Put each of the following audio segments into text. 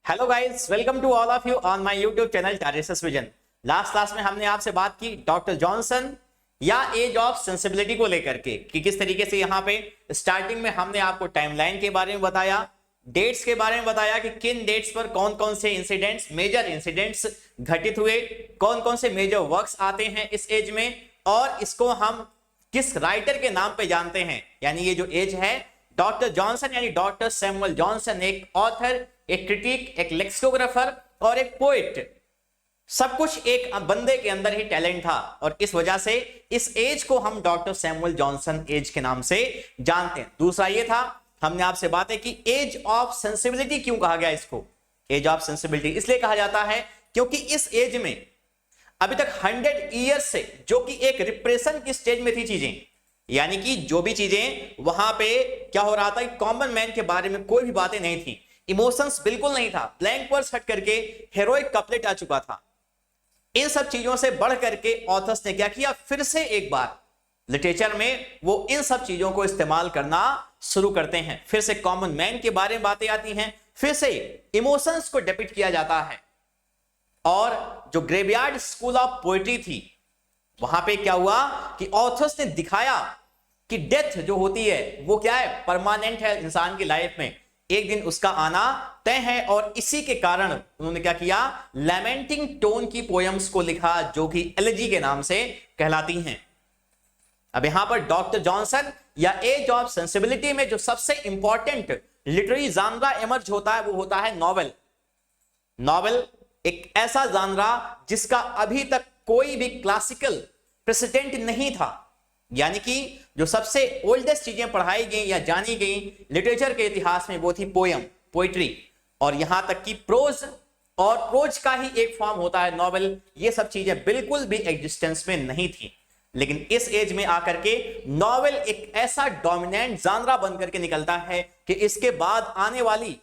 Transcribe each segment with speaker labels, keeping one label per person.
Speaker 1: Hello guys, welcome to all of you on my YouTube channel टारेसस vision. Last class में हमने आपसे बात की डॉक्टर जॉनसन या एज ऑफ सेंसिबिलिटी को लेकर के कि किस तरीके से यहाँ पे स्टार्टिंग में हमने आपको टाइमलाइन के बारे में बताया, डेट्स के बारे में बताया कि किन डेट्स पर कौन कौन से इंसिडेंट्स, मेजर इंसिडेंट्स घटित हुए, कौन कौन से मेजर वर्क्स आते हैं इस एज में, और इसको हम किस राइटर के नाम पे जानते हैं। यानी ये जो एज है डॉक्टर जॉनसन यानी डॉक्टर सैमुअल जॉनसन, एक ऑथर, एक क्रिटिक, एक लेक्सिकोग्राफर और एक पोएट, सब कुछ एक बंदे के अंदर ही टैलेंट था और इस वजह से इस एज को हम डॉक्टर सैमुअल जॉनसन एज के नाम से जानते हैं। दूसरा ये था, हमने आपसे बातें की एज ऑफ सेंसिबिलिटी क्यों कहा गया इसको। एज ऑफ सेंसिबिलिटी इसलिए कहा जाता है क्योंकि इस एज में अभी तक 100 ईयर्स से, जो कि एक रिप्रेशन की स्टेज में थी चीजें, यानी कि जो भी चीजें वहां पे क्या हो रहा था, कॉमन मैन के बारे में कोई भी बातें नहीं थी, इमोशंस बिल्कुल नहीं था, ब्लैंक वर्ड्स हट करके हेरोइक कपलेट आ चुका था। इन सब चीजों से बढ़ करके ऑथर्स ने क्या किया, फिर से एक बार लिटरेचर में वो इन सब चीजों को इस्तेमाल करना शुरू करते हैं। फिर से कॉमन मैन के बारे में बातें आती हैं, फिर से इमोशंस को डिपिक्ट किया जाता है। और जो ग्रेवयार्ड स्कूल ऑफ पोएट्री थी, वहां पे क्या हुआ कि ऑथर्स ने दिखाया कि डेथ जो होती है वो क्या है, परमानेंट है इंसान की लाइफ में, एक दिन उसका आना तय है। और इसी के कारण उन्होंने क्या किया, लैमेंटिंग टोन की पोएम्स को लिखा, जो कि एलेजी के नाम से कहलाती हैं। अब यहां पर डॉक्टर जॉनसन या एज ऑफ सेंसिबिलिटी में जो सबसे इंपॉर्टेंट लिटरेरी जानरा इमर्ज होता है वो होता है नॉवेल। नॉवेल एक ऐसा जानरा जिसका अभी तक कोई भी क्लासिकल प्रेसिडेंट नहीं था, यानी कि जो सबसे ओल्डेस्ट चीजें पढ़ाई गई या जानी गई लिटरेचर के इतिहास में वो थी पोयम, पोइट्री, और यहां तक कि प्रोज, और प्रोज का ही एक फॉर्म होता है नॉवेल। ये सब चीजें बिल्कुल भी एग्जिस्टेंस में नहीं थी, लेकिन इस एज में आकर के नॉवेल एक ऐसा डोमिनेंट जानरा बनकर के निकलता है कि इसके बाद आने वाली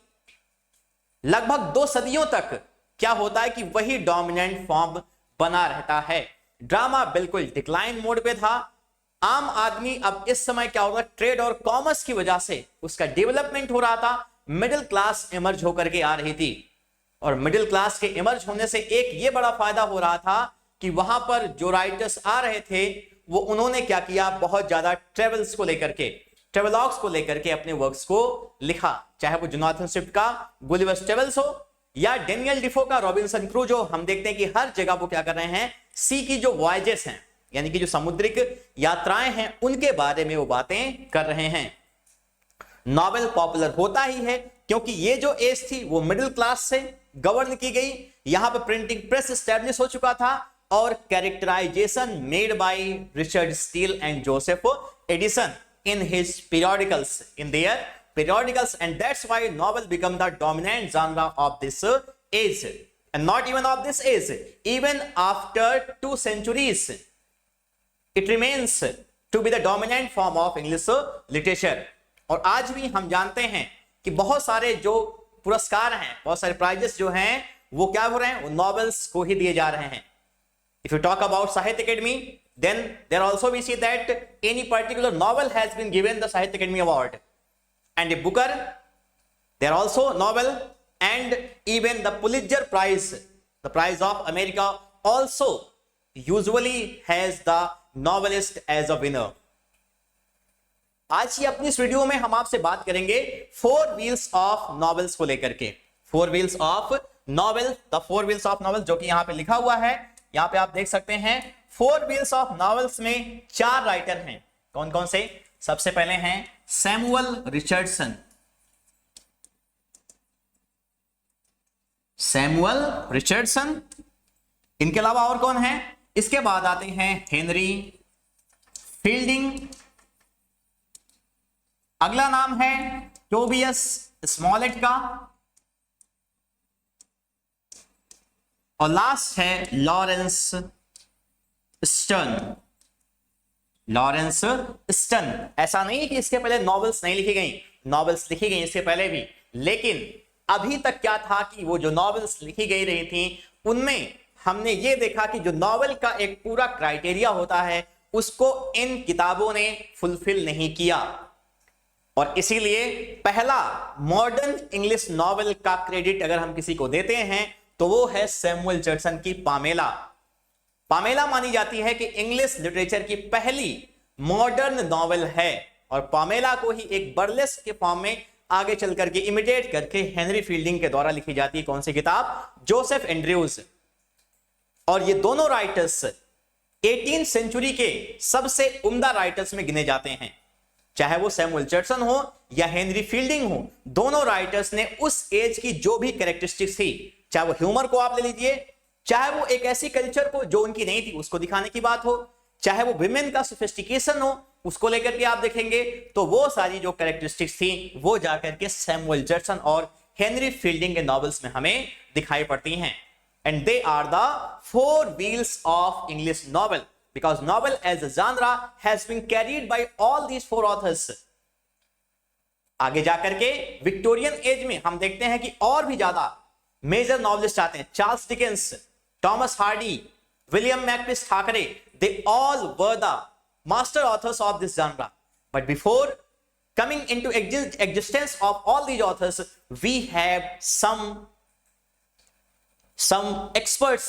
Speaker 1: लगभग 2 सदियों तक क्या होता है कि वही डोमिनेंट फॉर्म बना रहता है। ड्रामा बिल्कुल डिक्लाइन मोड पे था। आम आदमी अब इस समय क्या होगा, ट्रेड और कॉमर्स की वजह से उसका डेवलपमेंट हो रहा था, मिडिल क्लास इमर्ज होकर के आ रही थी, और मिडिल क्लास के इमर्ज होने से एक ये बड़ा फायदा हो रहा था कि वहां पर जो राइटर्स आ रहे थे वो उन्होंने क्या किया, बहुत ज्यादा ट्रेवल्स को लेकर के, ट्रेवलॉग्स को लेकर के अपने वर्क्स को लिखा, चाहे वो जोनाथन स्विफ्ट का गुलिवर्स ट्रेवल्स हो या डेनियल डिफो का रॉबिन्सन क्रूजो। हम देखते हैं कि हर जगह वो क्या कर रहे हैं, सी की जो वॉयजेस हैं, यानी कि जो समुद्रिक यात्राएं हैं, उनके बारे में वो बातें कर रहे हैं। नॉवेल पॉपुलर होता ही है क्योंकि ये जो एज थी वो मिडिल क्लास से गवर्न की गई। यहां पर प्रिंटिंग प्रेस एस्टैब्लिश हो चुका था और characterisation made by Richard Steele and Joseph Addison in his periodicals, in their periodicals, and that's why novel become the dominant genre of this age. And not even of this age, even after 2 centuries it remains to be the dominant form of English literature. और आज भी हम जानते हैं कि बहुत सारे जो पुरस्कार हैं, बहुत सारे प्राइजेस जो हैं वो क्या हो रहे हैं, वो नॉवेल्स को ही दिए जा रहे हैं। If you talk about Sahitya Academy, then there also we see that any particular novel has been given the Sahitya Academy Award, and a Booker, there also novel, and even the Pulitzer Prize, the prize of America, also usually has the novelist as a winner. आज की अपनी इस video में हम आपसे बात करेंगे 4 wheels of novels को लेकर के। 4 wheels of novel, the 4 wheels of novel जो कि यहां पे लिखा हुआ है, यहां पे आप देख सकते हैं। 4 wheels ऑफ नॉवेल्स में 4 राइटर हैं। कौन कौन से? सबसे पहले हैं सैमुअल रिचर्डसन, सैमुअल रिचर्डसन। इनके अलावा और कौन है? इसके बाद आते हैं हेनरी फील्डिंग। अगला नाम है टोबियस स्मॉलेट का, और लास्ट है लॉरेंस स्टर्न। Lawrence stern. ऐसा नहीं कि इसके पहले नॉवेल्स नहीं लिखी गई, नॉवेल्स लिखी गई इसके पहले भी, लेकिन अभी तक क्या था कि वो जो नॉवेल्स लिखी गई रही थी उनमें हमने ये देखा कि जो नॉवेल का एक पूरा क्राइटेरिया होता है उसको इन किताबों ने फुलफिल नहीं किया। और इसीलिए पहला मॉडर्न इंग्लिश नॉवेल का क्रेडिट अगर हम किसी को देते हैं तो वो है सैमुअल जैक्सन की पामेला। पामेला मानी जाती है कि इंग्लिश लिटरेचर की पहली मॉडर्न नॉवेल है, और पामेला को ही एक बर्लेस्क के फॉर्म में आगे चल करके इमिटेट करके हेनरी फील्डिंग के द्वारा लिखी जाती है। कौन सी किताब? Joseph Andrews. और ये दोनों राइटर्स 18th सेंचुरी के सबसे उम्दा राइटर्स में गिने जाते हैं, चाहे वो सैमुअल जैक्सन हो या हेनरी फील्डिंग हो। दोनों राइटर्स ने उस एज की जो भी कैरेक्टरिस्टिक्स थी, चाहे वो ह्यूमर को आप ले लीजिए, चाहे वो एक ऐसी कल्चर को जो उनकी नहीं थी उसको दिखाने की बात हो, चाहे वो विमेन का सोफिस्टिकेशन हो उसको लेकर के आप देखेंगे, तो वो सारी जो कैरेक्टरिस्टिक्स थी वो जाकर के सैमुअल जैक्सन और हेनरी फील्डिंग के नॉवेल्स में हमें दिखाई पड़ती हैं। And they are the four wheels of English novel, because novel as a genre has been carried by all these four authors. आगे जाकर के विक्टोरियन एज में हम देखते हैं कि और भी ज्यादा मेजर नॉवलिस्ट आते हैं। Charles Dickens, Thomas Hardy, William Makepeace Thackeray, they all were the master authors of this genre. But before coming into existence of all these authors, we have some experts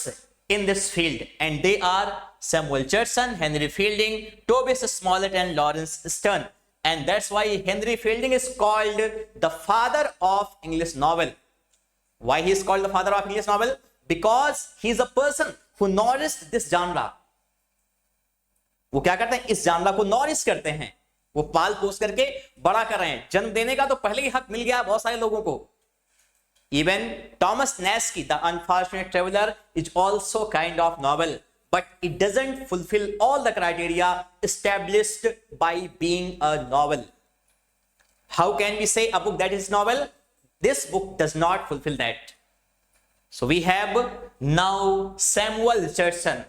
Speaker 1: in this field, and they are Samuel Richardson, Henry Fielding, Tobias Smollett, and Lawrence Sterne. And that's why Henry Fielding is called the father of English novel. Why he is called the father of English novel? Because he is a person who nourished this genre. वो क्या करते हैं? इस जानरा को nourish करते हैं, वो पाल पोस करके बड़ा कर रहे हैं। जन्म देने का तो पहले ही हक मिल गया बहुत सारे लोगों को। Even Thomas Nasky, the Unfortunate Traveler, is also kind of novel, but it doesn't fulfill all the criteria established by being a novel. How can we say a book that is novel? This book does not fulfill that. So we have now Samuel Richardson,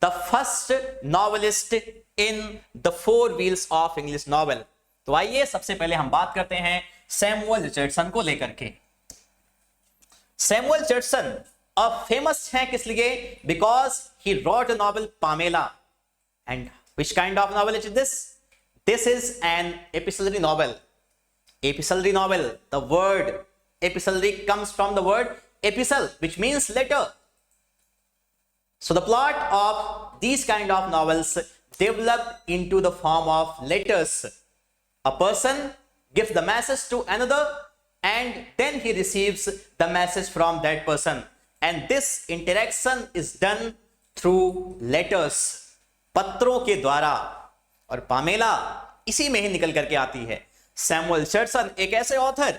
Speaker 1: the first novelist in the four wheels of English novel. तो आइए सबसे पहले हम बात करते हैं Samuel Richardson को लेकर के। सैमुअल रिचर्डसन अब फेमस है किस लिए? Because he wrote a novel Pamela. And which kind of novel is this? This is an epistolary novel. Epistolary novel. The word epistolary comes from the word epistle, which means letter. So the plot of these kind of novels develop into the form of letters. A person gives the message to another, and then he receives the message from that person. And this interaction is done through letters. पत्रों के द्वारा। और Pamela इसी में ही निकल करके आती है। सैमुअल रिचर्डसन एक ऐसे ऑथर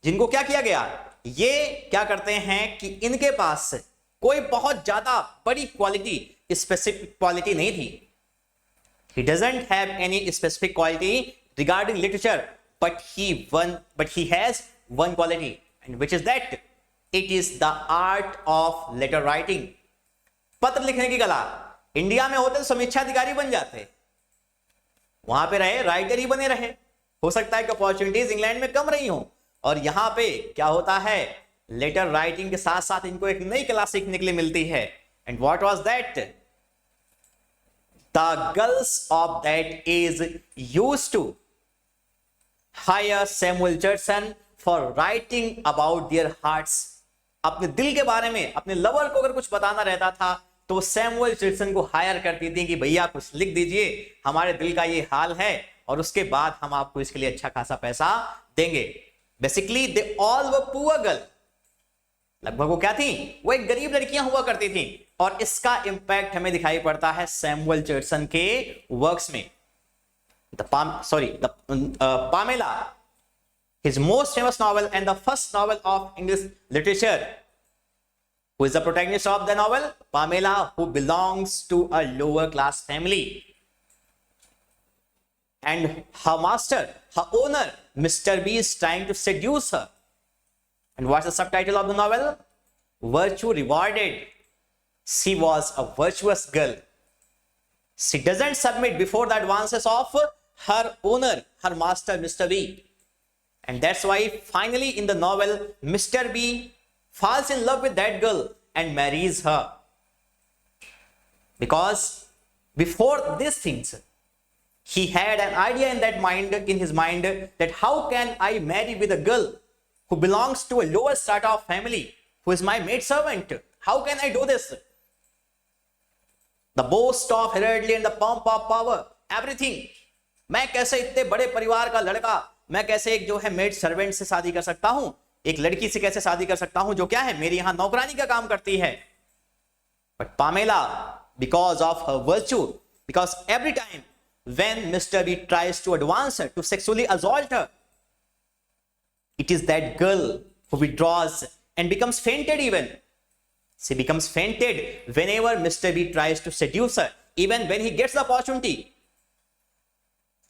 Speaker 1: जिनको क्या किया गया, ये क्या करते हैं कि इनके पास कोई बहुत ज्यादा बड़ी क्वालिटी, स्पेसिफिक क्वालिटी नहीं थी। He doesn't have any specific quality regarding literature, but he has one quality, and which is that it is the art of letter writing. पत्र लिखने की कला। इंडिया में होते तो समीक्षा अधिकारी बन जाते, वहां पे रहे राइटर ही बने रहे। हो सकता है कि अपॉर्चुनिटीज इंग्लैंड में कम रही हो, और यहां पे क्या होता है, लेटर राइटिंग के साथ साथ इनको एक नई कला सीखने के लिए मिलती है। And what was that? The girls of that age used to hire Samuel Richardson for writing about their hearts. अपने दिल के बारे में अपने लवर को अगर कुछ बताना रहता था तो सैमुअल रिचर्डसन को हायर करती थी कि भैया कुछ लिख दीजिए, हमारे दिल का ये हाल है, और उसके बाद हम आपको इसके लिए अच्छा खासा पैसा देंगे। Basically they all were poor girl. लगभग वो क्या थी? वो एक गरीब लड़कियां हुआ करती थी, और इसका इंपैक्ट हमें दिखाई पड़ता है सैमुअल रिचर्डसन के वर्क्स में। Pamela, his most famous novel and the first novel of English literature. Who is the protagonist of the novel? Pamela, who belongs to a lower class family. And her master, her owner, Mr. B, is trying to seduce her. And what's the subtitle of the novel? Virtue Rewarded. She was a virtuous girl. She doesn't submit before the advances of her owner, her master, Mr. B. And that's why finally in the novel, Mr. B falls in love with that girl and marries her. Because before these things, he had an idea in his mind that how can I marry with a girl who belongs to a lower strata of family, who is my maid servant? How can I do this? The boast of heredity and the pomp of power, everything. मैं कैसे इतने बड़े परिवार का लड़का, मैं कैसे एक जो है मेड सर्वेंट से शादी कर सकता हूं, एक लड़की से कैसे शादी कर सकता हूं जो क्या है मेरी यहां नौकरानी का काम करती है. But Pamela, because of her virtue, because every time when Mr. B tries to advance her, to sexually assault her, it is that girl who withdraws and becomes fainted even. She becomes fainted whenever Mr. B tries to seduce her, even when he gets the opportunity.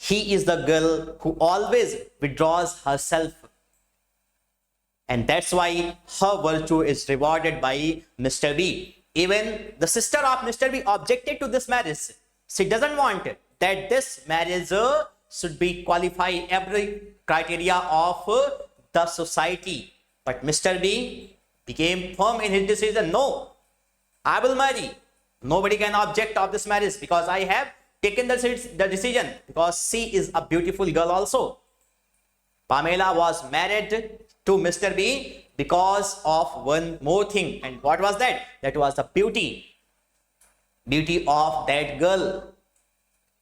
Speaker 1: He is the girl who always withdraws herself. And that's why her virtue is rewarded by Mr. B. Even the sister of Mr. B objected to this marriage. She doesn't want that this marriage should be qualify every criteria of the society. But Mr. B became firm in his decision. No, I will marry. Nobody can object of this marriage because I have taken the decision, because she is a beautiful girl also. Pamela was married to Mr. B because of one more thing. And what was that? That was the beauty of that girl.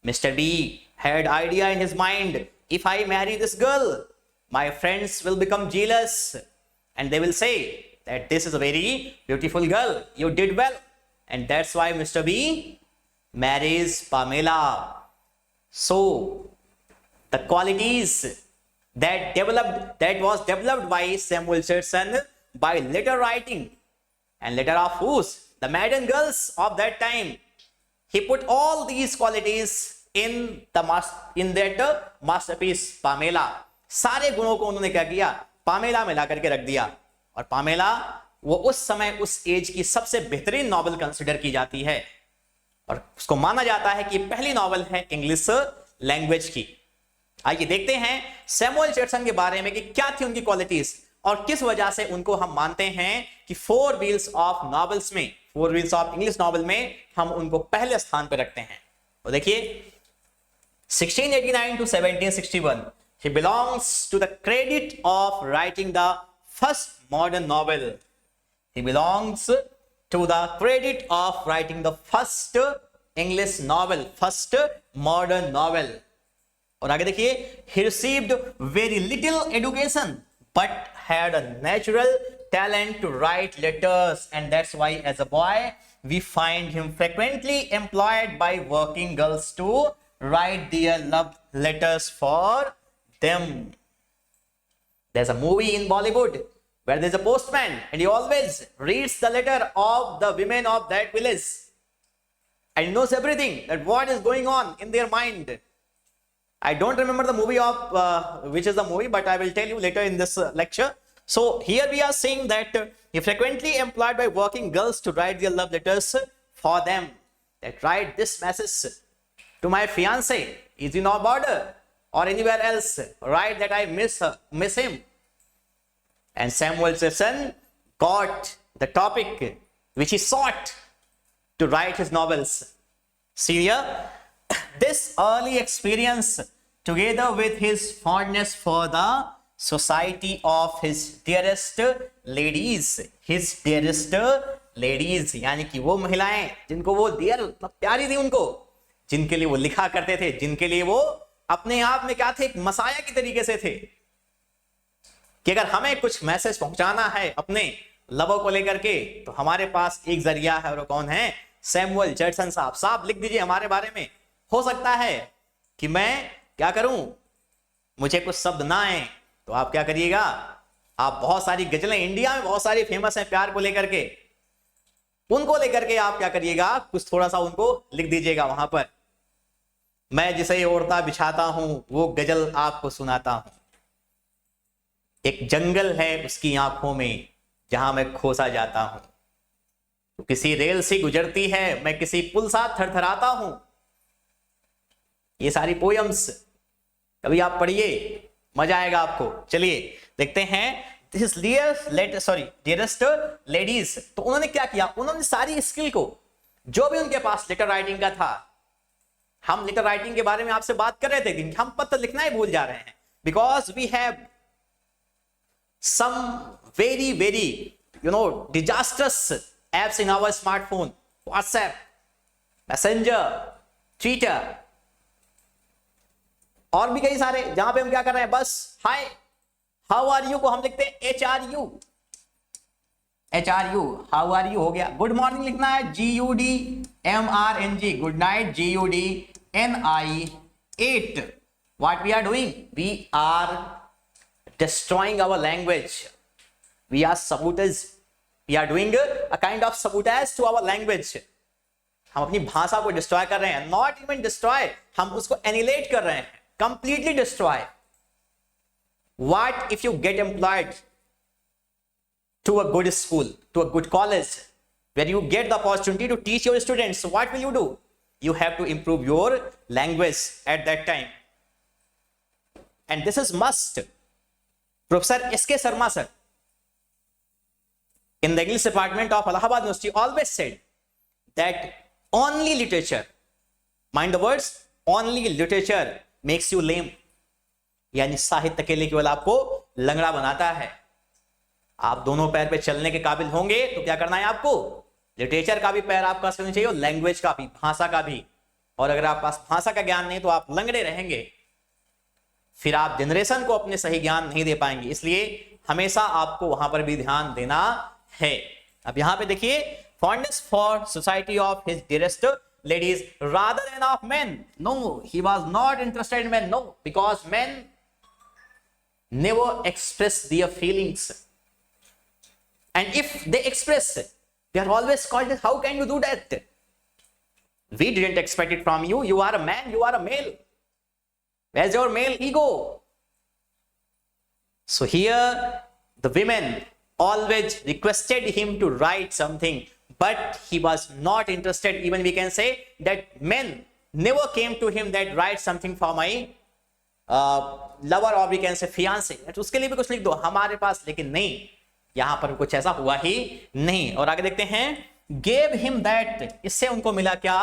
Speaker 1: Mr. B had idea in his mind, if I marry this girl, my friends will become jealous and they will say that this is a very beautiful girl, you did well. And that's why Mr. B marries Pamela. So the qualities that was developed by Samuel Richardson by letter writing, and letter of whose? The maiden girls of that time. He put all these qualities in that masterpiece Pamela. सारे गुणों को उन्होंने क्या किया? Pamela में ला करके रख दिया. और पामेला वो उस समय उस एज की सबसे बेहतरीन नॉवल कंसिडर की जाती है और उसको माना जाता है कि पहली नॉवल है इंग्लिश लैंग्वेज की. आइए देखते हैं सैमुअल रिचर्डसन के बारे में कि क्या थी उनकी क्वालिटीज और किस वजह से उनको हम मानते हैं कि फोर व्हील्स ऑफ नॉवेल्स में, four wheels of English novel में हम उनको पहले स्थान पर रखते हैं. तो देखिए 1689 to 1761 he belongs to the credit of writing the first modern novel. He belongs to the credit of writing the first English novel, first modern novel. और आगे देखिए, he received very little education but had a natural talent to write letters, and that's why as a boy we find him frequently employed by working girls to write their love letters for them. There's a movie in Bollywood where there's a postman and he always reads the letter of the women of that village and knows everything, that what is going on in their mind. I don't remember the movie of which is the movie, but I will tell you later in this lecture. So here we are saying that he frequently employed by working girls to write their love letters for them. That write this message to my fiance, is in our border or anywhere else. Write that I miss him. And Samuel Richardson got the topic which he sought to write his novels. See here, this early experience, together with his fondness for the society of his dearest ladies, यानी कि वो महिलाएं जिनको वो dear प्यारी थी उनको, जिनके लिए वो लिखा करते थे, जिनके लिए वो अपने आप में क्या थे, एक मसाया की तरीके से थे कि अगर हमें कुछ मैसेज पहुंचाना है अपने लवर को लेकर के तो हमारे पास एक जरिया है, और वो कौन है? सैमुअल रिचर्डसन साहब. साहब लिख दीजिए हमारे बारे में. हो सकता है कि मैं क्या करूं, मुझे कुछ शब्द ना आए, तो आप क्या करिएगा, आप बहुत सारी गजलें इंडिया में बहुत सारी फेमस हैं प्यार को लेकर के, उनको लेकर के आप क्या करिएगा, कुछ थोड़ा सा उनको लिख दीजिएगा वहां पर. मैं जिसे ओढ़ता बिछाता हूं वो गजल आपको सुनाता हूं. एक जंगल है उसकी आंखों में जहां मैं खोसा जाता हूं. तो किसी रेल से गुजरती है, मैं किसी पुल सा थरथराता हूं. ये सारी पोयम्स कभी आप पढ़िए, मजा आएगा आपको. चलिए देखते हैं दिस डियरेस्ट लेडीज. तो उन्होंने क्या किया, उन्होंने सारी स्किल को, जो भी उनके पास लेटर राइटिंग का था, हम लेटर राइटिंग के बारे में आपसे बात कर रहे थे, लेकिन हम पत्र लिखना ही भूल जा रहे हैं, because we have some very very disastrous apps in our smartphone, WhatsApp, Messenger, Twitter, और भी कई सारे, जहां पे हम क्या कर रहे हैं, बस हाय हाउ आर यू को हम लिखते हैं HRU, हाउ आर यू हो गया। गुड मॉर्निंग लिखना है GUDMRNG, good night GUDNI8। What we are doing, we are destroying our language, we are sabotage, we are doing a kind of sabotage to our language। हम अपनी भाषा को destroy कर रहे हैं, नॉट इवन डिस्ट्रॉय, हम उसको एनिलेट कर रहे हैं, completely destroy. What if you get employed to a good school, to a good college, where you get the opportunity to teach your students, what will you do? You have to improve your language at that time, and this is must. Professor S.K. Sharma sir in the English department of Allahabad University always said that only literature, mind the words, only literature makes you lame, यानी साहित्य अकेले केवल आपको लंगड़ा बनाता है। आप दोनों पैर पे चलने के काबिल होंगे तो क्या करना है आपको, लिटरेचर का भी पैर आपका होना चाहिए और लैंग्वेज का भी, भाषा का भी। और अगर आप पास भाषा का ज्ञान नहीं तो आप लंगड़े रहेंगे, फिर आप जनरेशन को अपने सही ज्ञान नहीं दे पाएंगे। इसलिए हमेशा आपको वहां पर भी ध्यान देना है। अब यहां पे देखिए, fondness for society of his dearest ladies rather than of men. No, he was not interested in men. No, because men never express their feelings. And if they express, they are always called, how can you do that? We didn't expect it from you. You are a man, you are a male. Where's your male ego? So here the women always requested him to write something, but he was not interested. Even we can say that men never came to him that write something for my lover, or we can say fiance, उसके लिए भी कुछ लिख दो हमारे पास, लेकिन नहीं, यहां पर कुछ ऐसा हुआ ही नहीं। और आगे देखते हैं, gave him that, इससे उनको मिला क्या,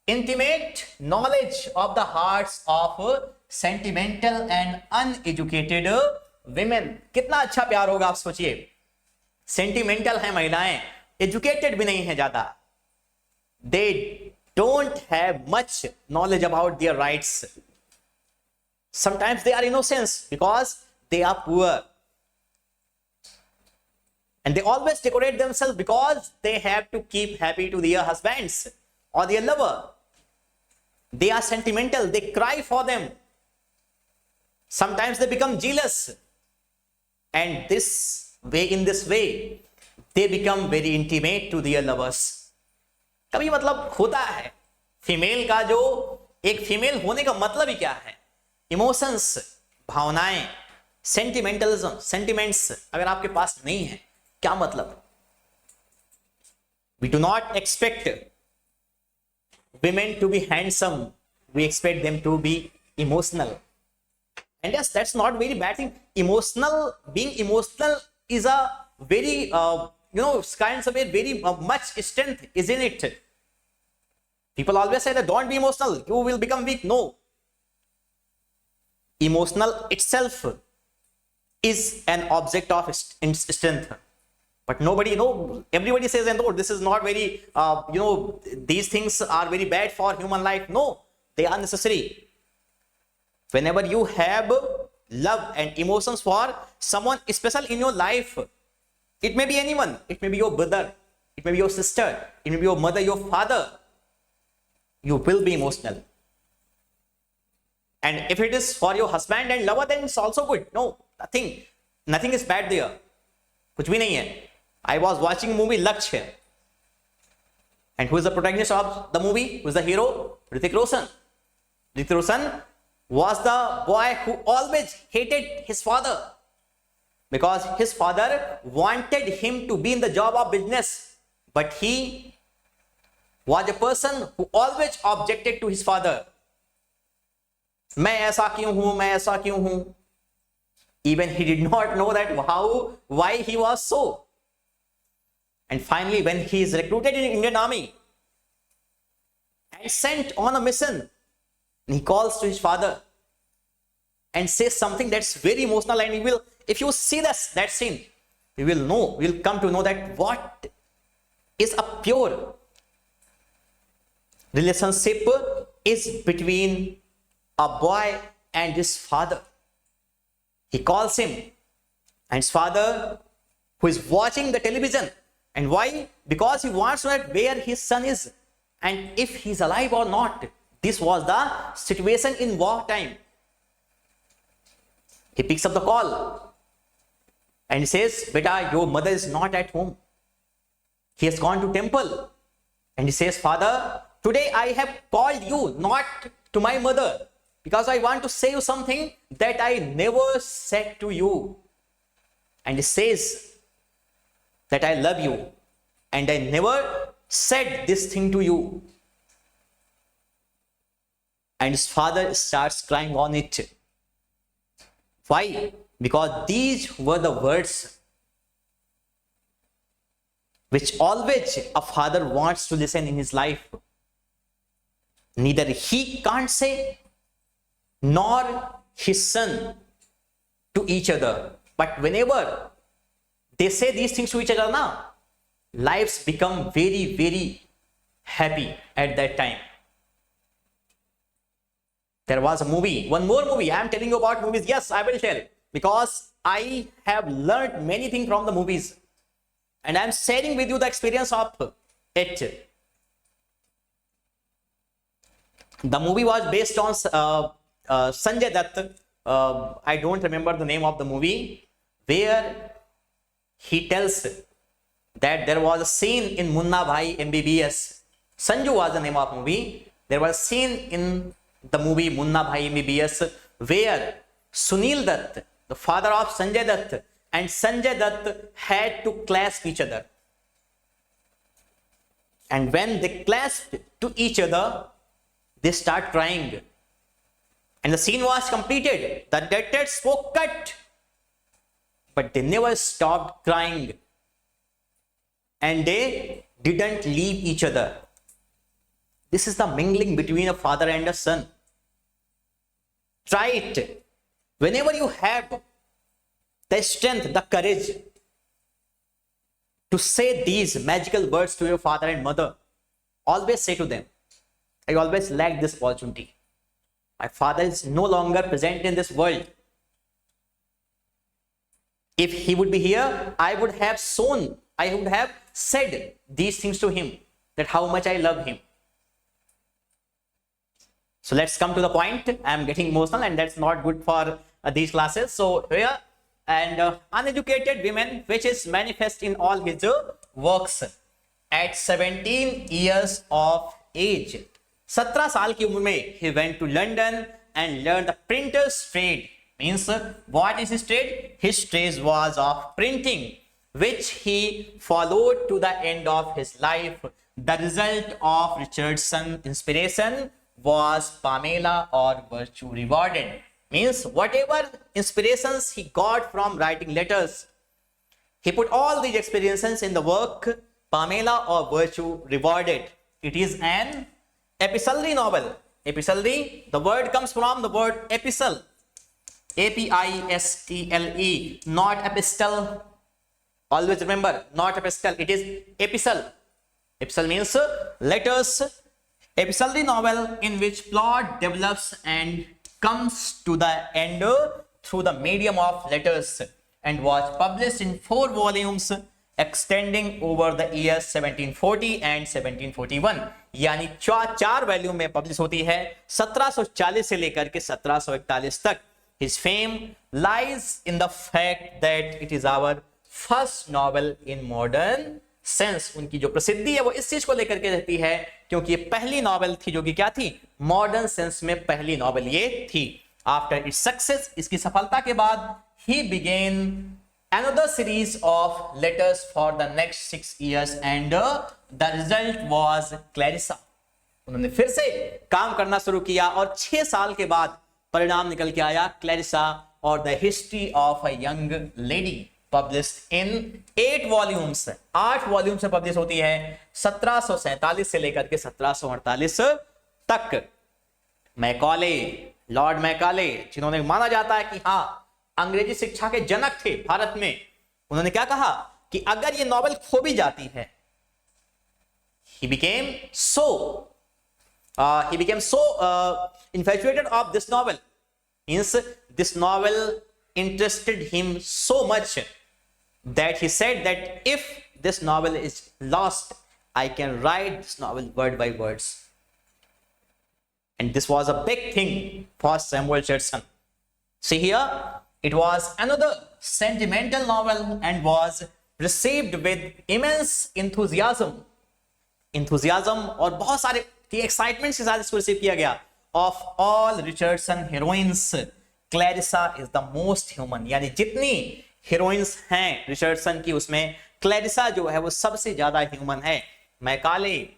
Speaker 1: intimate knowledge of the hearts of sentimental and uneducated women। कितना अच्छा प्यार होगा, आप सोचिए, सेंटिमेंटल है महिलाएं, एजुकेटेड भी नहीं है ज्यादा, they don't have much knowledge about their rights, sometimes they are innocence because they are poor, and they always decorate themselves because they have to keep happy to their husbands or their lover. They are sentimental, they cry for them, sometimes they become jealous, and in this way they become very intimate to their lovers। कभी मतलब होता है female का, जो एक female होने का मतलब ही क्या है, इमोशंस, भावनाएं, सेंटिमेंटलिज्म, सेंटिमेंट्स अगर आपके पास नहीं है, क्या मतलब। We do not expect women to be handsome, we expect them to be emotional, and yes, that's not very bad thing. Being emotional is a very kinds of a very much strength, isn't it? People always say that don't be emotional, you will become weak. No, emotional itself is an object of strength, but everybody says, no, this is not very these things are very bad for human life. No, they are necessary. Whenever you have love and emotions for someone special in your life, it may be anyone, it may be your brother, it may be your sister, it may be your mother, your father, you will be emotional. And if it is for your husband and lover, then it's also good. No, nothing is bad there, कुछ भी नहीं है। I was watching movie Lakshya, and who is the protagonist of the movie, who is the hero? Hrithik Roshan. Hrithik Roshan was the boy who always hated his father because his father wanted him to be in the job of business, but he was a person who always objected to his father. मैं ऐसा क्यों हूं, मैं ऐसा क्यों हूं। Even he did not know that why he was so. And finally, when he is recruited in Indian Army and sent on a mission he calls to his father and says something that's very emotional, and you will, if you see that scene, you will know, will come to know that what is a pure relationship is between a boy and his father. He calls him, and his father, who is watching the television, and why? Because he wants to know where his son is and if he's alive or not. This was the situation in wartime. He picks up the call and he says, "Beta, your mother is not at home. He has gone to temple." And he says, "Father, today I have called you not to my mother, because I want to say you something that I never said to you." And he says that I love you and I never said this thing to you. And his father starts crying on it. Why? Because these were the words which always a father wants to listen in his life. Neither he can't say nor his son to each other. But whenever they say these things to each other now, lives become very, very happy at that time. There was a movie, one more movie. I am telling you about movies. Yes, I will tell, because I have learned many things from the movies and I am sharing with you the experience of it. The movie was based on Sanjay Dutt. I don't remember the name of the movie, where he tells that there was a scene in Munna Bhai MBBS. Sanju was the name of the movie. There was a scene in the movie Munna Bhai MBBS where Sunil Dutt, the father of Sanjay Dutt, and Sanjay Dutt had to clasp each other. And when they clasped to each other, they start crying. And the scene was completed. The directors spoke cut. But they never stopped crying. And they didn't leave each other. This is the mingling between a father and a son. Try it. Whenever you have the strength, the courage to say these magical words to your father and mother, always say to them, I always lack this opportunity. My father is no longer present in this world. If he would be here, I would have said these things to him, that how much I love him. So let's come to the point. I am getting emotional and that's not good for these classes. So here, and uneducated women, which is manifest in all his works. At 17 years of age, 17 साल की उम्र में he went to London and learned the printer's trade. Means what is his trade? His trade was of printing, which he followed to the end of his life. The result of Richardson inspiration was Pamela, or virtue rewarded. Means whatever inspirations he got from writing letters, he put all these experiences in the work Pamela, or virtue rewarded. It is an epistolary novel. Epistolary, the word comes from the word epistle. A-P-I-S-T-L-E, not epistle. Always remember, not epistle, it is epistle. Epistle means letters. Epistolary novel in which plot develops and comes to the end through the medium of letters, and was published in 4 volumes extending over the years 1740 and 1741. यानी 4 volume में publish होती है 1740 से लेकर के 1741 तक. His fame lies in the fact that it is our first novel in modern sense. उनकी जो प्रसिद्धि है वो इस चीज को लेकर के रहती है क्योंकि ये पहली नॉवेल थी जो कि क्या थी, मॉडर्न सेंस में पहली नॉवेल ये थी. आफ्टर इट्स सक्सेस, इसकी सफलता के बाद, he began another series of letters for the next 6 years and the result was Clarissa. उन्होंने फिर से काम करना शुरू किया और 6 साल के बाद परिणाम निकल के आया क्लैरिसा और the history of a young lady, published in 8 volumes. 8 volume से पब्लिश होती है 1747 से लेकर के 1748 तक. मैकॉले, लॉर्ड मैकाले, जिन्होंने माना जाता है कि हाँ अंग्रेजी शिक्षा के जनक थे भारत में, उन्होंने क्या कहा कि अगर ये नॉवेल खो भी जाती है, he became so infatuated of this novel, means this novel interested him so much that he said that if this novel is lost, I can write this novel word by words. And this was a big thing for Samuel Richardson. See here, it was another sentimental novel and was received with immense enthusiasm और बहुत सारे excitement के साथ इसको receive किया गया. Of all Richardson heroines, Clarissa is the most human, यानी जितनी हीरोइंस हैं रिचर्डसन की, उसमें क्लैरिसा जो है वो सबसे ज्यादा ह्यूमन है. Macaulay,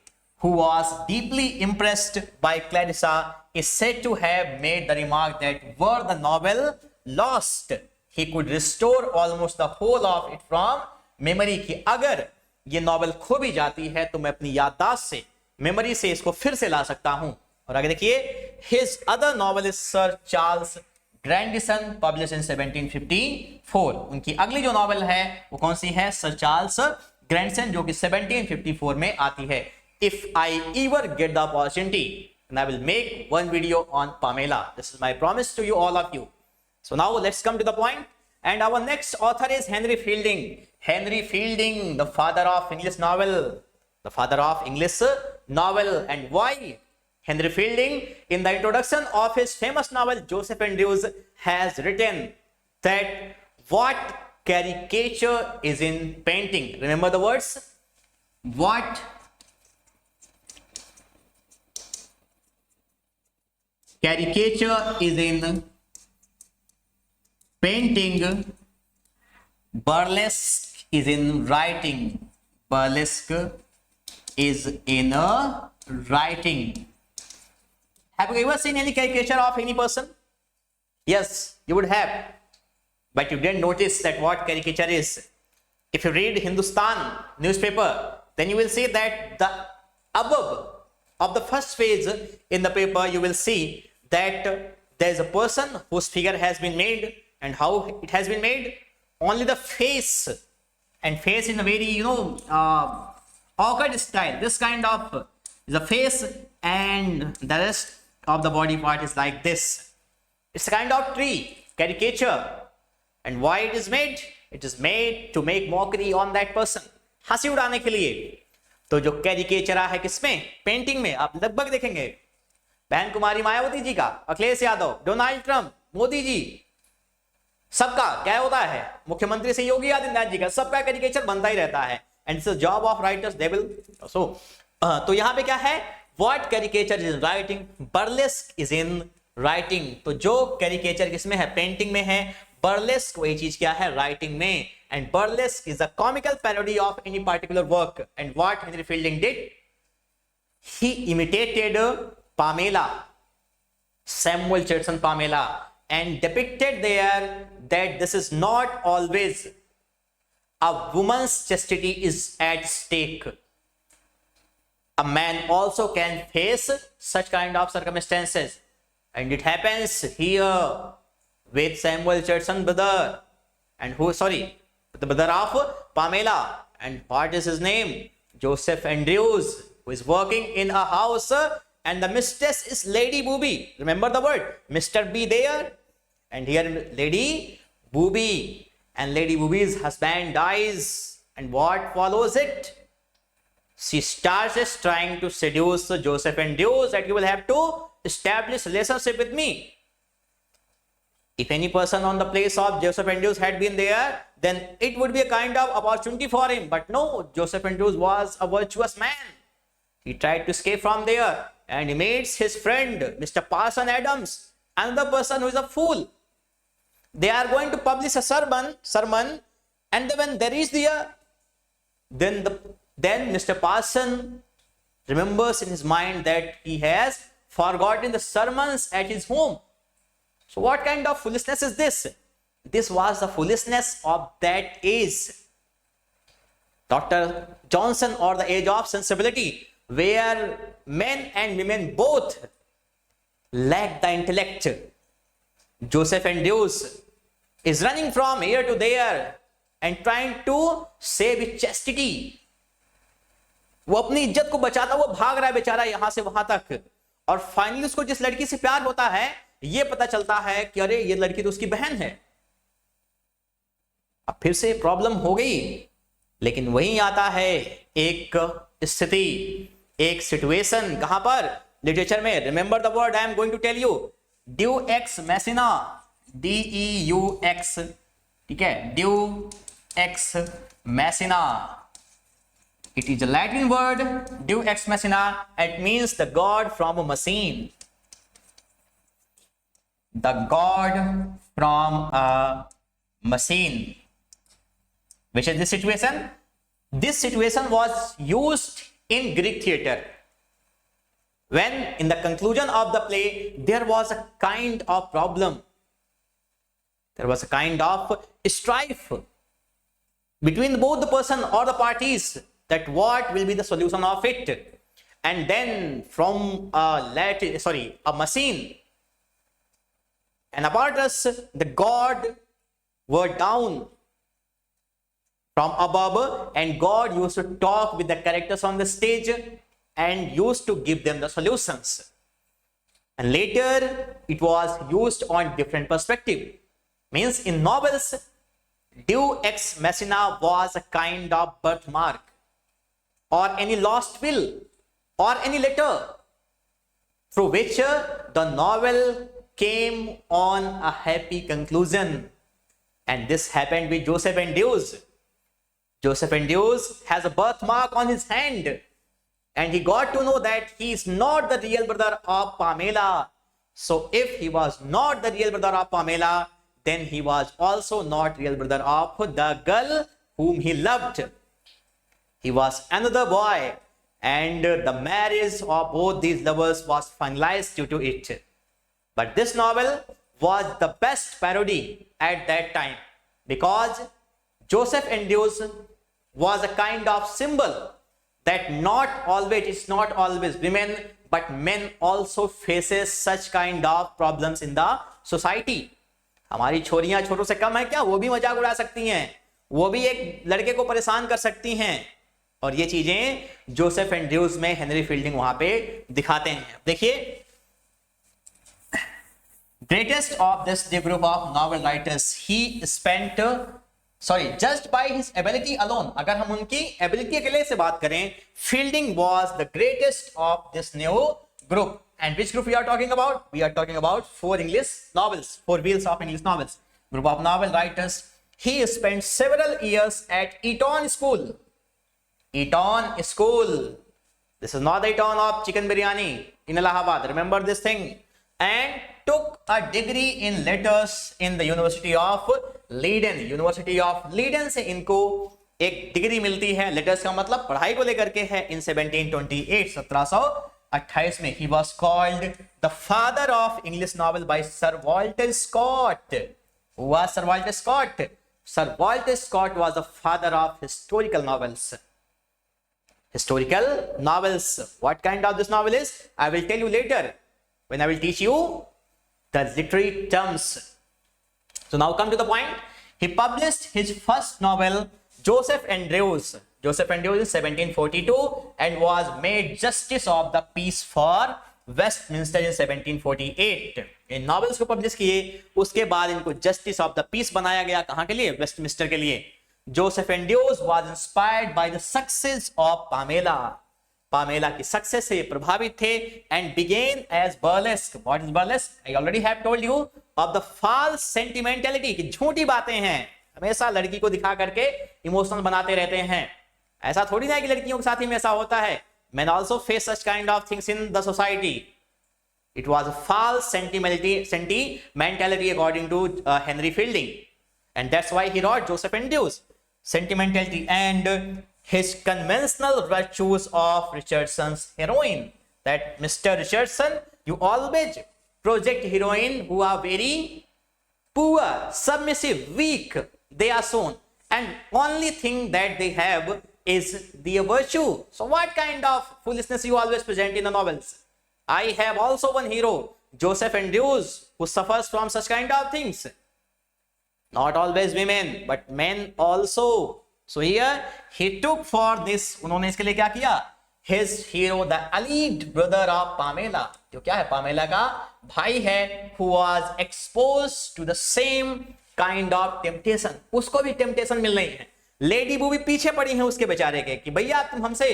Speaker 1: who was deeply impressed by Clarissa, is said to have made the remark that were the novel lost, he could restore almost the whole of it from memory. कि अगर ये novel खो भी जाती है तो मैं अपनी याददाश्त से, मेमोरी से इसको फिर से ला सकता हूं. और आगे देखिए, his other novel is Sir Charles Grandison, published in 1754. उनकी अगली जो नॉवेल है वो कौन सी है? सर चार्ल्स ग्रैंडसन, जो कि 1754 में आती है. If I ever get the opportunity, and I will make one video on Pamela. This is my promise to you, all of you. So now let's come to the point. And our next author is Henry Fielding. Henry Fielding, the father of English novel. The father of English novel. And why? Henry Fielding, in the introduction of his famous novel Joseph Andrews, has written that what caricature is in painting. Remember the words? What caricature is in painting, burlesque is in writing. Burlesque is in writing. Have you ever seen any caricature of any person? Yes, you would have, but you didn't notice that what caricature is. If you read Hindustan newspaper, then you will see that the above of the first page in the paper, you will see that there is a person whose figure has been made. And how it has been made? Only the face, and face in a very awkward style. This kind of is a face, and the rest of the body part is like this. It's a kind of tree caricature. And why it is made? It is made to make mockery on that person, हंसी उड़ाने के लिए. तो जो caricature है किसमें? Painting में. आप लगभग देखेंगे बहन कुमारी मायावती जी का, अखिलेश यादव, डोनाल्ड ट्रंप, मोदी जी, सबका क्या होता है? मुख्यमंत्री से योगी आदित्यनाथ जी का, सबका कैरिकेचर बनता ही रहता है. And it's a job of writers, they will so. तो यहां पे क्या है? What caricature is in writing, burlesque is in writing. तो जो कैरिकेचर किसमें है? पेंटिंग में है. बर्लेस्क वही चीज क्या है? राइटिंग में. And burlesque is a comical parody of any particular work. And what Henry fielding did, he imitated Pamela, Samuel Richardson Pamela, and depicted there that this is not always a woman's chastity is at stake. A man also can face such kind of circumstances, and it happens here with Samuel Richardson brother, and the brother of Pamela. And what is his name? Joseph Andrews, who is working in a house, and the mistress is Lady Booby. Remember the word Mr. B there, and here Lady Booby. And Lady Booby's husband dies, and what follows it? She starts trying to seduce Joseph Andrews that you will have to establish relationship with me. If any person on the place of Joseph Andrews had been there, then it would be a kind of opportunity for him. But no, Joseph Andrews was a virtuous man. He tried to escape from there, and he meets his friend, Mr. Parson Adams, another person who is a fool. They are going to publish a sermon, and when they reach there, then Mr. Parson remembers in his mind that he has forgotten the sermons at his home. So what kind of foolishness is this? This was the foolishness of that age, Dr. Johnson, or the age of sensibility, where men and women both lack the intellect. Joseph and Deuce is running from here to there and trying to save his chastity. वो अपनी इज्जत को बचाता हुआ भाग रहा है बेचारा यहां से वहां तक, और फाइनली उसको जिस लड़की से प्यार होता है ये पता चलता है कि अरे ये लड़की तो उसकी बहन है। अब फिर से प्रॉब्लम हो गई, लेकिन वहीं आता है एक स्थिति, एक सिचुएशन, कहां पर? लिटरेचर में। Remember the word I am going to tell you, deus ex machina, DEUX, ठीक है, deus ex machina. It is a Latin word, Deus ex machina. It means the god from a machine. The god from a machine. Which is this situation? This situation was used in Greek theater. When in the conclusion of the play, there was a kind of problem. There was a kind of strife between both the person or the parties, that what will be the solution of it. And then from a machine, an apparatus, the god were down from above, and God used to talk with the characters on the stage and used to give them the solutions. And later it was used on different perspective. Means in novels, Deus ex machina was a kind of birthmark, or any lost will, or any letter through which the novel came on a happy conclusion. And this happened with Joseph and Deuce. Joseph and Deuce has a birthmark on his hand, and he got to know that he is not the real brother of Pamela. So if he was not the real brother of Pamela, then he was also not real brother of the girl whom he loved. He was another boy, and the marriage of both these lovers was finalized due to it. But this novel was the best parody at that time, because Joseph and Deuce was a kind of symbol that it's not always women, but men also faces such kind of problems in the society. हमारी छोरियां छोरों से कम है क्या? वो भी मजाक उड़ा सकती हैं, वो भी एक लड़के को परेशान कर सकती हैं, और ये चीजें जोसेफ एंड ड्यूस में हेनरी फील्डिंग वहां पे दिखाते हैं। देखिए, greatest of this group of novel writers, he spent just by his ability alone, अगर हम उनकी एबिलिटी के लिए से बात करें, Fielding was the greatest of this new group. And which group we are talking about? We are talking about 4 English novels, 4 wheels of English novels, group of novel writers. He spent several years at Eton School. Eton School. This is not the Eton of chicken biryani in Allahabad. Remember this thing. And took a degree in letters in the University of Leiden. University of Leiden से इनको एक degree मिलती है। Letters का मतलब पढ़ाई को लेकर के है। In 1728, 1728 में he was called the father of English novel by Sir Walter Scott. Who was Sir Walter Scott? Sir Walter Scott was the father of historical novels. Historical novels. What kind of this novel is? I will tell you later when I will teach you the literary terms. So now come to the point. He published his first novel, Joseph and Deuce. Joseph and Deuce in 1742 and was made Justice of the Peace for Westminster in 1748. In novels को publish किए, उसके बाद इनको justice of the piece बनाया गया। कहां के लिए? वेस्टमिंस्टर के लिए। Joseph Andrews was inspired by the success of Pamela. Pamela की सक्सेस से प्रभावित थे and began as burlesque. What is burlesque? I already have told you of the false sentimentality, की झूठी बातें हैं, हमेशा लड़की को दिखा करके इमोशनल बनाते रहते हैं। ऐसा थोड़ी ना है कि लड़कियों के साथ ही में ऐसा होता है। Men also face such kind of things in the society. It was a false sentimentality according to Henry Fielding, and that's why he wrote Joseph and Deuce. Sentimentality and his conventional virtues of Richardson's heroine. That Mr. Richardson, you always project heroine who are very poor, submissive, weak. They are shown, and only thing that they have is the virtue. So what kind of foolishness you always present in the novels? I have also one hero Joseph Andrews who suffers from such kind of things. Not always women but men also. So here he took for this, उन्होंने इसके लिए क्या किया? His hero, the elite brother of Pamela, जो क्या है? Pamela का भाई है, who was exposed to the same kind of temptation. उसको भी temptation मिल रही है. लेडी बूबी पीछे पड़ी है उसके बेचारे के कि भैया तुम हमसे,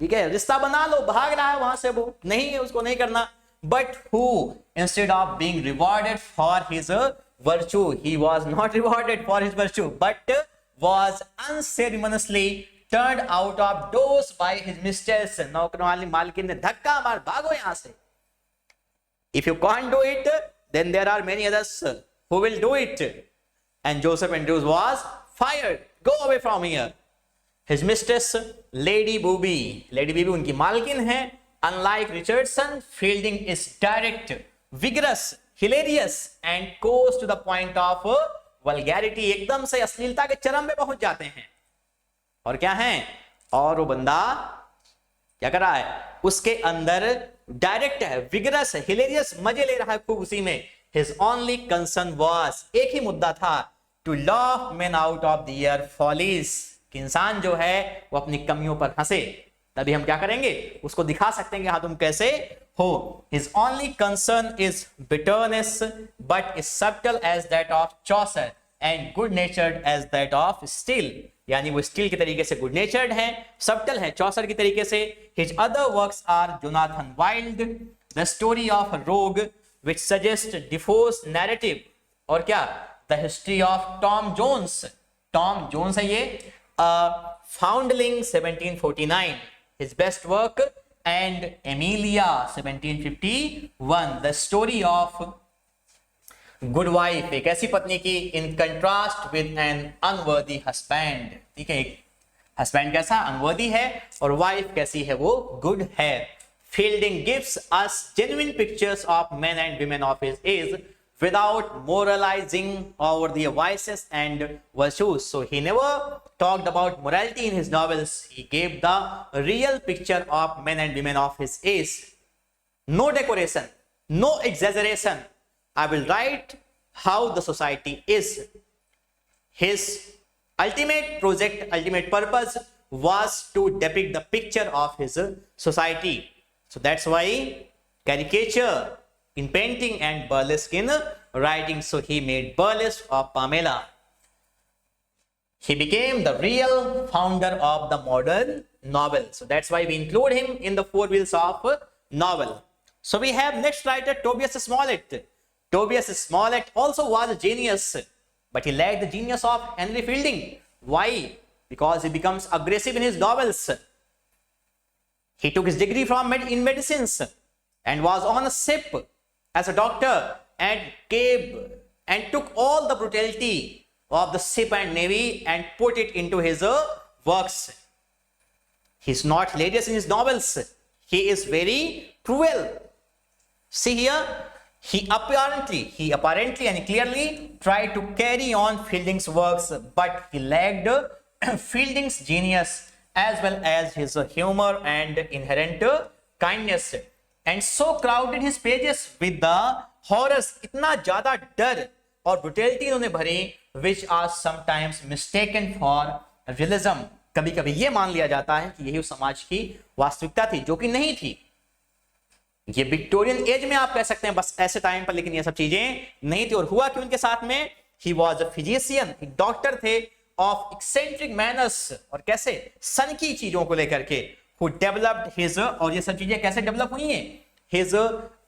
Speaker 1: ठीक है, रिश्ता बना लो, भाग रहा है वहां से, वो नहीं है, उसको नहीं करना. But who, instead of being rewarded for his virtue, he was not rewarded for his virtue, but was unceremoniously turned out of doors by his mistress. नौकरों वाली मालकिन ने धक्का मार, भागो यहां से. If you can't do it, then there are many others who will do it. And Joseph Andrews was fired. Go away from here. His mistress, Lady Booby. Lady Booby उनकी मालकिन है. Unlike Richardson, Fielding is direct, vigorous, hilarious, and goes to the point of vulgarity. एकदम से अश्लीलता के चरम पे पहुंच जाते हैं. और क्या है? और वो बंदा क्या कर रहा है? उसके अंदर डायरेक्ट है, विगरस है, हिलेरियस, मजे ले रहा है खूब उसी में. His only concern was, एक ही मुद्दा था, to laugh men out of their follies. कि इंसान जो है वो अपनी कमियों पर हंसे. तभी हम क्या करेंगे? उसको दिखा सकते हैं कि हाँ तुम कैसे हो. His only concern is bitterness, but is subtle as that of Chaucer and good natured as that of Steele. यानी वो स्टील के तरीके से गुड नेचर्ड है, सबटल है चौसर की तरीके से. His other works are Jonathan Wild, The Story of a Rogue, which suggests Defoe's narrative, और क्या? The History of Tom Jones. Tom Jones है ये, Foundling 1749, his best work, and Amelia 1751, The Story of good wife, एक ऐसी पत्नी की, in contrast with an unworthy husband. ठीक है, एक हस्बैंड कैसा? अनवर्दी है, और वाइफ कैसी है? वो गुड है. Fielding gives us genuine pictures of main and women of his age without moralizing over their vices and virtues. So he never talked about morality in his novels. He gave the real picture of men and women of his age. No decoration, no exaggeration. I will write how the society is. His ultimate project, ultimate purpose was to depict the picture of his society. So that's why caricature in painting and burlesque in writing. So he made burlesque of Pamela. He became the real founder of the modern novel. So that's why we include him in the four wheels of novel. So we have next writer Tobias Smollett. Tobias Smollett also was a genius, but he lacked the genius of Henry Fielding. Why? Because he becomes aggressive in his novels. He took his degree in medicines and was on a ship as a doctor and took all the brutality of the ship and navy and put it into his works. He's not hilarious in his novels. He is very cruel. See here, he apparently and clearly tried to carry on Fielding's works, but he lacked Fielding's genius as well as his humor and inherent kindness, and so crowded his pages with the horrors. इतना ज्यादा डर और brutality इन्होंने भरी, which are sometimes mistaken for realism. कभी कभी ये मान लिया जाता है कि यही उस समाज की वास्तविकता थी, जो कि नहीं थी. ये विक्टोरियन एज में आप कह सकते हैं, बस ऐसे टाइम पर, लेकिन ये सब चीजें नहीं थी. और हुआ कि उनके साथ में ही वॉज अ फिजिशियन, एक डॉक्टर थे, ऑफ एक्सेंट्रिक मैनर्स, और कैसे सनकी चीजों को लेकर के, who developed his, और ये सब चीजें कैसे डेवलप हुई हैं, his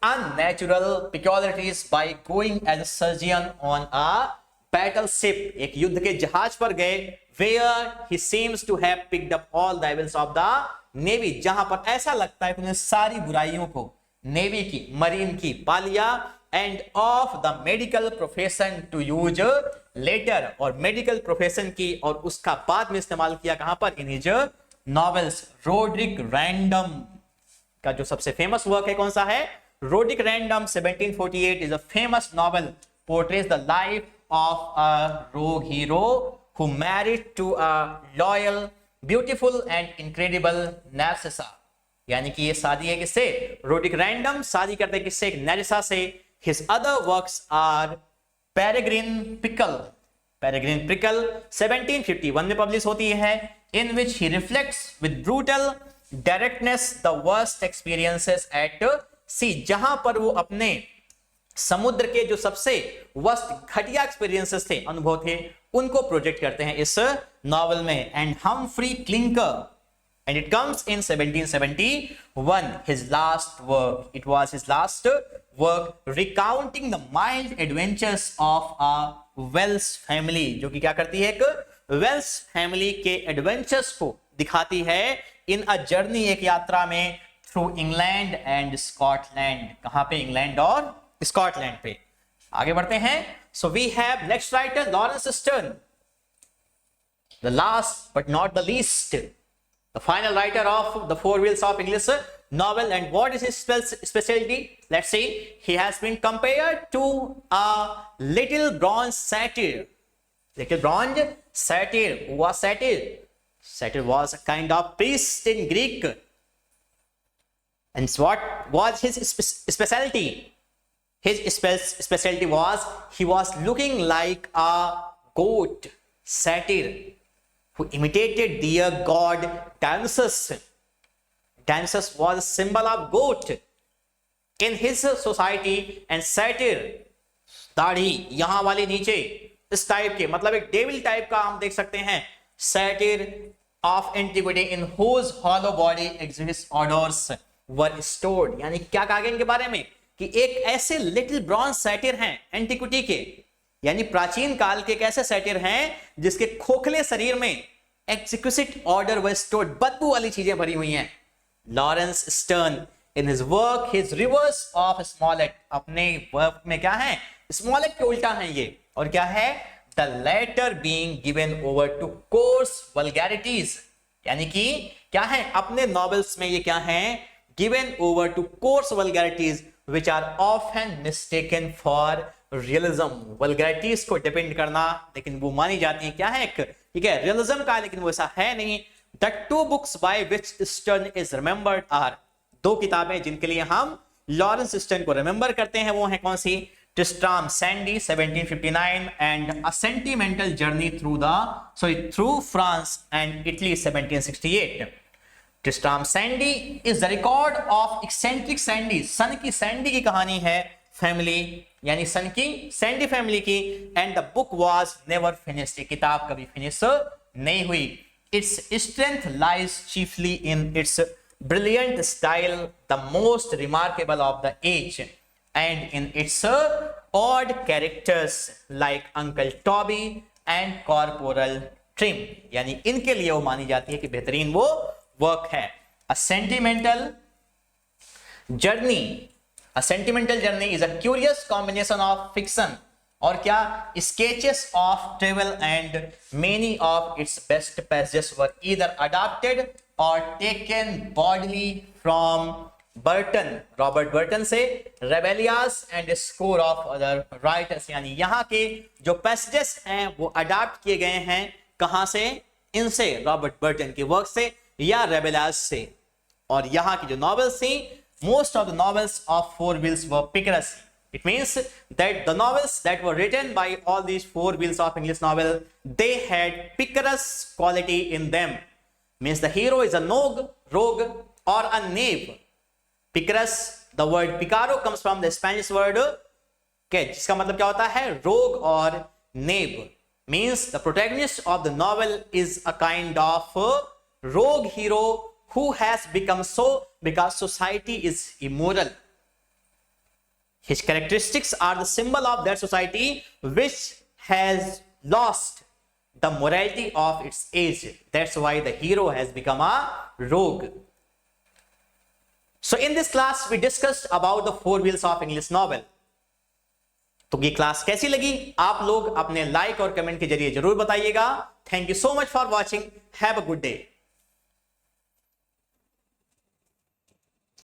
Speaker 1: unnatural peculiarities by going as a surgeon on a battleship. एक युद्ध के जहाज पर गए, where he seems to have picked up all the evils of the navy, जहां पर ऐसा लगता है कि उन्होंने सारी बुराइयों को नेवी की, मरीन की पा लिया, end of the medical profession to use later, और मेडिकल प्रोफेशन की और उसका बाद में इस्तेमाल किया कहां पर? In his novels. Roderick Random का जो सबसे फेमस वर्क है कौन सा है? Roderick Random 1748 is a famous novel, portrays the life of a rogue hero who married to a loyal, beautiful and incredible Narcissa. यानी कि ये शादी है किससे? रोडिक रैंडम शादी करते हैं किससे? नेरिसा से। His other works are Peregrine Pickle, Peregrine Pickle 1751 में पब्लिश होती है, in which he reflects with brutal directness the worst experiences at sea, जहां पर वो अपने समुद्र के जो सबसे वर्स्ट घटिया एक्सपीरियंसेस थे, अनुभव थे, उनको प्रोजेक्ट करते हैं इस नॉवल में। And Humphry clinker, and it comes in 1771, his last work, it was his last work recounting the mild adventures of a Welsh family, जो कि क्या करती है? एक वेल्स फैमिली के एडवेंचर्स को दिखाती है इन अ जर्नी, एक यात्रा में, थ्रू इंग्लैंड एंड स्कॉटलैंड। कहां पे? इंग्लैंड और स्कॉटलैंड पे। आगे बढ़ते हैं। So we have next writer Laurence Sterne, the last but not the least, the final writer of the Four Wheels of English novel. And what is his specialty? Let's see. He has been compared to a little bronze satyr. Little bronze satyr. Who was satyr? Satyr was a kind of priest in Greek. And what was his specialty? His specialty was he was looking like a goat satyr who imitated their god Dionysus. Dionysus was a symbol of goat in his society, and satyr, दाढ़ी यहां वाली नीचे इस type के, मतलब एक devil type का हम देख सकते हैं, satyr of antiquity in whose hollow body exhibits odors were stored। यानी क्या कहा गया इनके बारे में? कि एक ऐसे लिटिल ब्रॉन्ज सैटिर हैं एंटिक्विटी के, यानी प्राचीन काल के एक ऐसे सैटिर हैं जिसके खोखले शरीर में एक्सक्विजिट ऑर्डर व स्टोर्ड, बदबू वाली चीजें भरी हुई हैं। Lawrence stern in his work his reverse of Smollett, अपने वर्क में क्या है? स्मॉलेट के उल्टा है ये। और क्या है? The latter being given over to coarse vulgarities, यानी कि क्या है? अपने नॉवेल्स में ये क्या है? Given over to coarse vulgarities which are often mistaken for realism। Vulgarities को डिपेंड करना, लेकिन वो मानी जाती है क्या है? ठीक है, रियलिज्म का, लेकिन वो ऐसा है नहीं। The two books by which Sterne is remembered are, दो किताबें जिनके लिए हम लॉरेंस स्टर्न को रिमेंबर करते हैं, वो है कौन सी? ट्रिस्ट्राम Sandy 1759 and A Sentimental Journey through France and Italy 1768। Tristram Shandy is the record of eccentric Shandy, सन की सैंडी की कहानी है, फैमिली यानी सन की सैंडी फैमिली की। And the book was never finished, किताब कभी फिनिश नहीं हुई। Its strength lies chiefly in its brilliant style, the most remarkable of the age, and in its odd characters like Uncle Toby and Corporal Trim, यानी इनके लिए वो मानी जाती है कि बेहतरीन वो वर्क है। A sentimental journey, a sentimental journey is a curious combination of fiction और क्या? Sketches of travel, and many of its best passages were either adapted or taken bodily from Burton, Robert Burton से, Rebellias and a score of other writers। यानी यहाँ के जो passages हैं वो adapt किए गए हैं कहां से? इनसे, रॉबर्ट बर्टन के वर्क से या रेबेलास से। और यहाँ की जो नॉवेल्स थी, most of the novels of four wheels were picaresque. It means that the novels that were written by all these four wheels of English novel, they had picarous quality in them. Means the hero is a rogue or a knave. Picarous, the word picaro comes from the Spanish word के, जिसका मतलब क्या होता है? rogue और knave। Means the protagonist of the novel is a kind of rogue hero who has become so because society is immoral. His characteristics are the symbol of that society which has lost the morality of its age. That's why the hero has become a rogue. So in this class we discussed about the four wheels of English novel. तो ये class कैसी लगी? आप लोग अपने like और comment के जरिए जरूर बताइएगा। Thank you so much for watching. Have a good day.